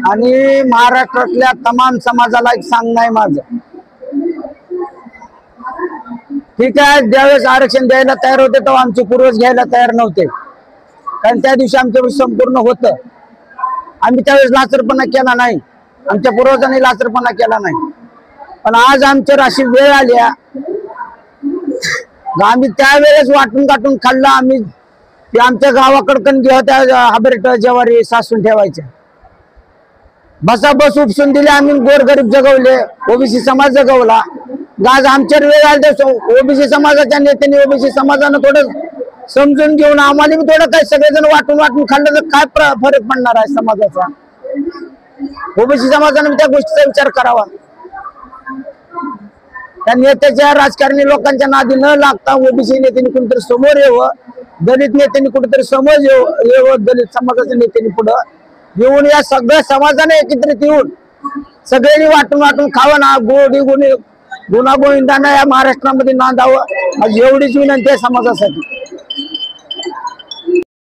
आणि महाराष्ट्रातल्या तमाम समाजाला एक सांगणं आहे माझं, ठीक आहे, ज्यावेळेस आरक्षण द्यायला तयार होते तेव्हा आमचे पूर्वज घ्यायला तयार नव्हते, कारण त्या दिवशी आमच्यावर संपूर्ण होतं. आम्ही त्यावेळेस लाचरपणा केला नाही, आमच्या पूर्वजांनी लाचरपणा केला नाही. पण आज आमच्यावर अशी वेळ आली, आम्ही त्यावेळेस वाटून काटून खाल्लं. आम्ही आमच्या गावाकडकन होत्या हाबरेट ज्वारी सासून ठेवायच्या, बसा बस उपसून दिले. आम्ही गोरगरीब जगवले, ओबीसी समाज जगवला. आज आमच्यावर वेळ आली तर ओबीसी समाजाच्या नेत्यांनी ओबीसी समाजानं थोडं समजून घेऊन आम्हाला बी थोडं काय सगळेजण वाटून वाटून खाल्लं तर काय फरक पडणार आहे समाजाचा. ओबीसी समाजाने त्या गोष्टीचा विचार करावा. त्या नेत्याच्या राजकारणी लोकांच्या नादी न लागता ओबीसी नेत्यांनी कुठेतरी समोर यावं, दलित नेत्यांनी कुठेतरी समोर यावं, दलित समाजाच्या नेत्यांनी पुढं येऊन या सगळ्या समाजाने एकत्रित येऊन सगळ्यांनी वाटून वाटून खावं ना, गुणागोविंदांना या महाराष्ट्रामध्ये नांदावं. आज एवढीच विनंती आहे समाजासाठी.